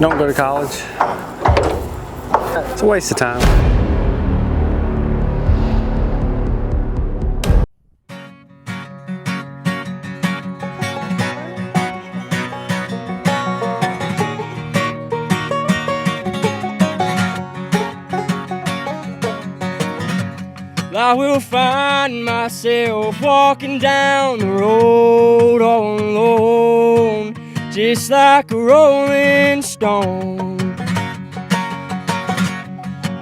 Don't go to college. It's a waste of time. I will find myself walking down the road all alone, just like a rolling stone.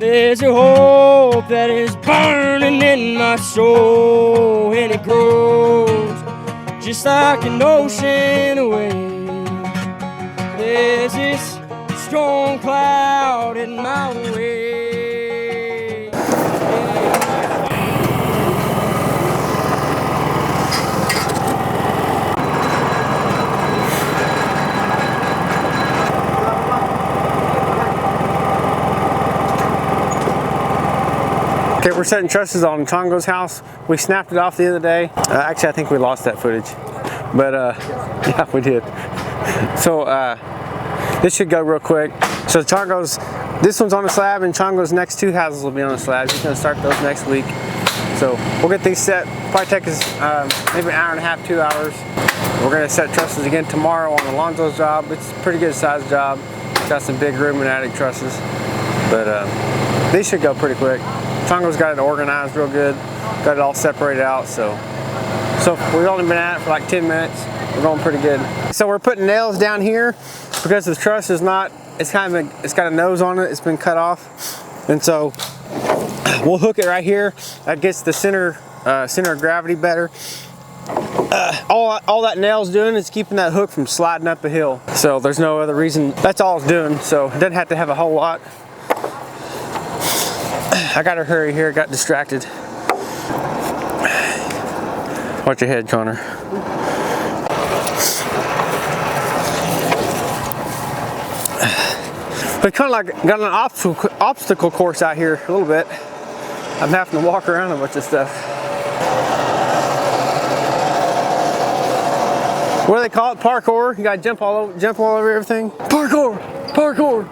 There's a hope that is burning in my soul, and it grows just like an ocean wave. There's this storm cloud in my way. Okay, we're setting trusses on Chongo's house. We snapped it off the other day. Actually, I think we lost that footage, but yeah, we did. So this should go real quick. So Chongo's, this one's on the slab, and Chongo's next 2 houses will be on the slab. He's gonna start those next week. So we'll get these set. Probably take us maybe an hour and a half, 2 hours. We're gonna set trusses again tomorrow on Alonzo's job. It's a pretty good sized job. Got some big room and attic trusses, but these should go pretty quick. Chongo's got it organized real good, got it all separated out, so we've only been at it for like 10 minutes. We're going pretty good. So we're putting nails down here because the truss is not, it's got a nose on it, it's been cut off. And so we'll hook it right here. That gets the center of gravity better. All that nail's doing is keeping that hook from sliding up a hill. So there's no other reason, that's all it's doing. So it doesn't have to have a whole lot. I gotta hurry here, got distracted. Watch your head, Connor. But kind of like got an obstacle course out here a little bit. I'm having to walk around a bunch of stuff. What do they call it? Parkour. You gotta jump all over everything. Parkour, parkour.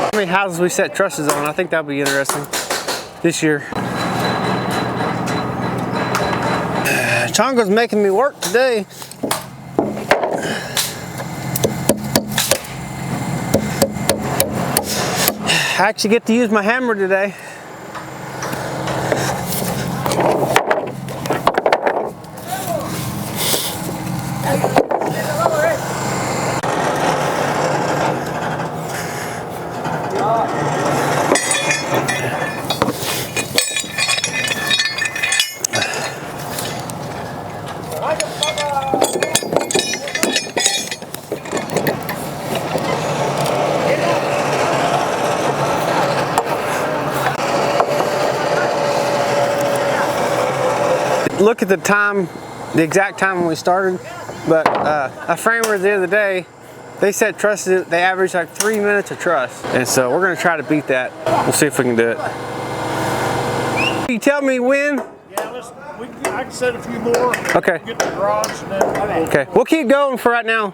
How many houses we set trusses on? I think that'll be interesting this year. Chongo's making me work today. I actually get to use my hammer today. Look at the time, the exact time when we started, but a framer the other day, they said trusses, they average like 3 minutes a truss, and so we're gonna try to beat that. We'll see if we can do it. Can you tell me when? Yeah, I can set a few more. Okay. Get the garage and then. Okay, we'll keep going for right now.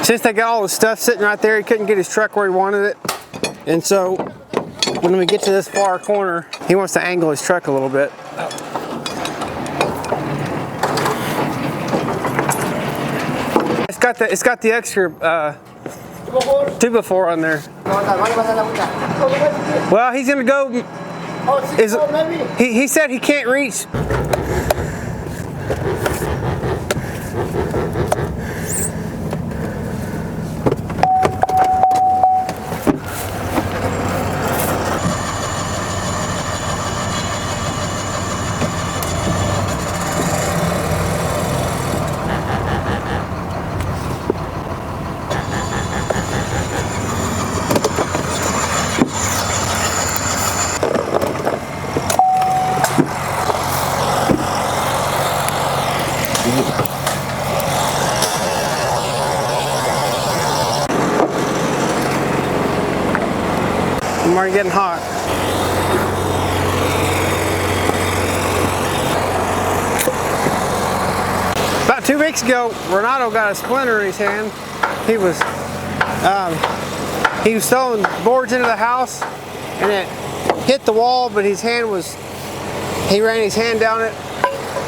Since they got all the stuff sitting right there, he couldn't get his truck where he wanted it, and so when we get to this far corner, he wants to angle his truck a little bit. It's got the extra 2x4 on there. Well, he's gonna go. He said he can't reach. I'm already getting hot. About 2 weeks ago, Renato got a splinter in his hand. He was throwing boards into the house, and it hit the wall, but his hand was, he ran his hand down it,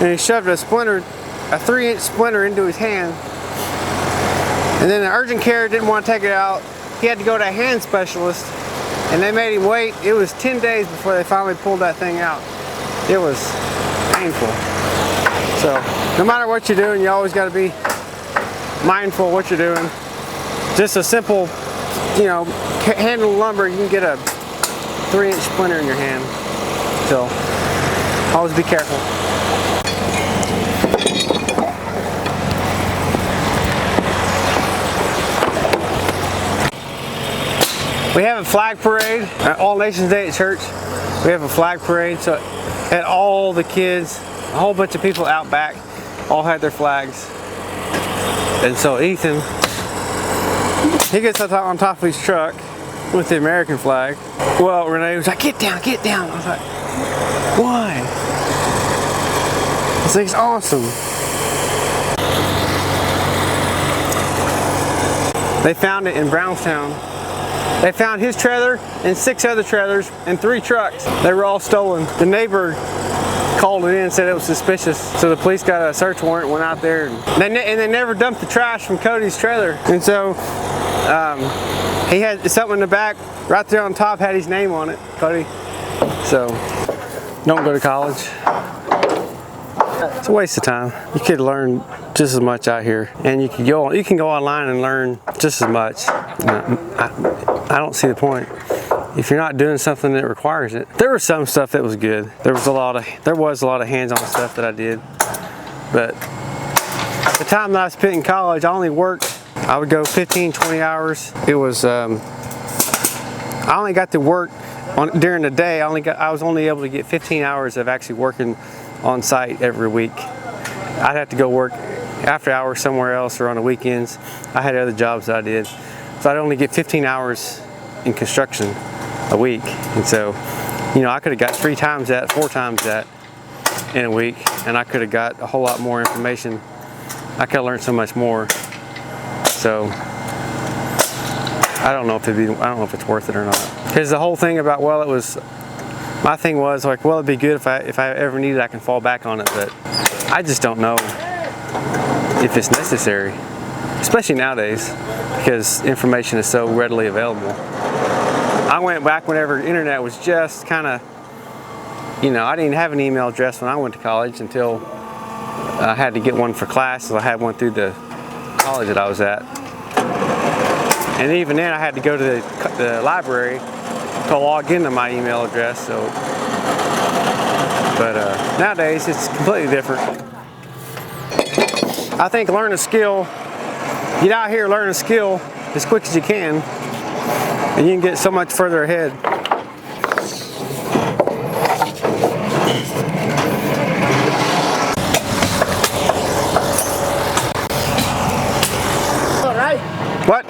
and he shoved a splinter, a 3-inch splinter into his hand. And then the urgent care didn't want to take it out. He had to go to a hand specialist, and they made him wait. It was 10 days before they finally pulled that thing out. It was painful. So no matter what you're doing, you always got to be mindful of what you're doing. Just a simple, you know, handle of lumber, you can get a 3-inch splinter in your hand. So always be careful. We have a flag parade, All Nations Day at church. We have a flag parade, so had all the kids, a whole bunch of people out back, all had their flags. And so Ethan, he gets on top of his truck with the American flag. Well, Renee was like, get down, get down. I was like, why? This thing's awesome. They found it in Brownstown. They found his trailer and 6 other trailers and 3 trucks. They were all stolen. The neighbor called it in and said it was suspicious. So the police got a search warrant, went out there, and they never dumped the trash from Cody's trailer. And so he had something in the back, right there on top, had his name on it, Cody. So don't go to college. It's a waste of time. You could learn just as much out here, and you can go online and learn just as much. I don't see the point if you're not doing something that requires it. There was some stuff that was good. There was a lot of hands-on stuff that I did, but the time that I spent in college, I only worked. I would go 15, 20 hours. It was I only got to work during the day. I was only able to get 15 hours of actually working on site every week. I'd have to go work after hours somewhere else or on the weekends. I had other jobs that I did. So I'd only get 15 hours in construction a week. And so, you know, I could have got 3 times that, 4 times that in a week, and I could have got a whole lot more information. I could have learned so much more. So I don't know if it's worth it or not. Because the whole thing about, well, my thing was like, well, it'd be good if I ever need it, I can fall back on it, but I just don't know if it's necessary, especially nowadays, because information is so readily available. I went back whenever the internet was just kind of, you know, I didn't have an email address when I went to college until I had to get one for class, so I had one through the college that I was at. And even then I had to go to the library to log into my email address. So, but nowadays it's completely different. I think learn a skill, get out here, learn a skill as quick as you can, and you can get so much further ahead. All right. What?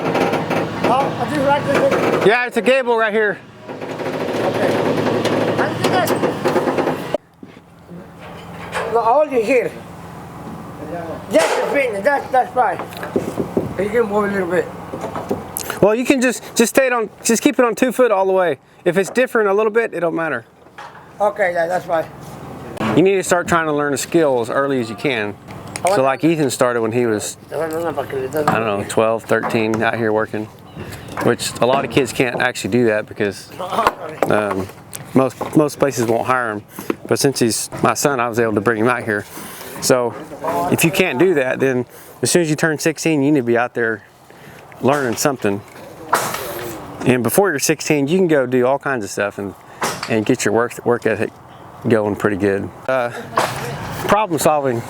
Oh, I just like this. Yeah, it's a gable right here. No, all you here. Just the finger, that's fine. You can move a little bit. Well, you can just keep it on 2 foot all the way. If it's different a little bit, it don't matter. Okay, yeah, that's fine. You need to start trying to learn a skill as early as you can. So like Ethan started when he was, I don't know, 12, 13, out here working. Which a lot of kids can't actually do that because most places won't hire him. But since he's my son, I was able to bring him out here. So if you can't do that, then as soon as you turn 16, you need to be out there learning something. And before you're 16, you can go do all kinds of stuff and get your work ethic going pretty good. Problem solving.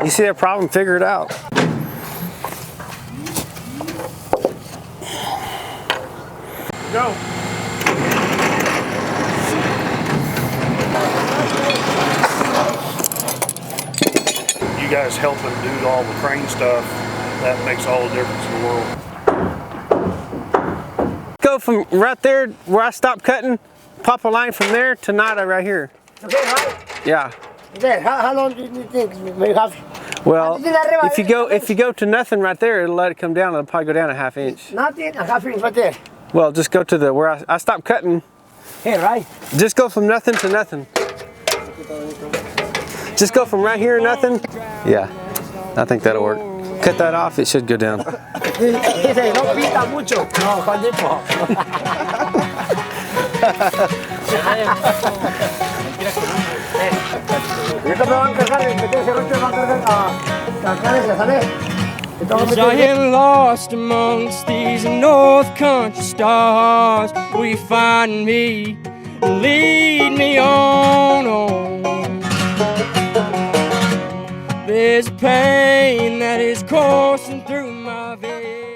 You see a problem, figure it out. Go. You guys helping do all the crane stuff, that makes all the difference in the world. Go go from right there where I stopped cutting, pop a line from there to nada right here. Okay, right? Yeah. There, how long do you think we have? Well, if you go to nothing right there, it'll let it come down. It'll probably go down a half inch. Nothing, a half inch right there. Well, just go to the where I stopped cutting. Here, right? Just go from nothing to nothing. Just go from right here to nothing. Yeah, I think that'll work. Cut that off, it should go down. Dice, no pinta mucho. No, Juan Dipo. Esto me va a encargar, ese rocho me va a encargar a ¿sale? As I am lost amongst these North Country stars, will you find me and lead me on home? There's a pain that is coursing through my veins.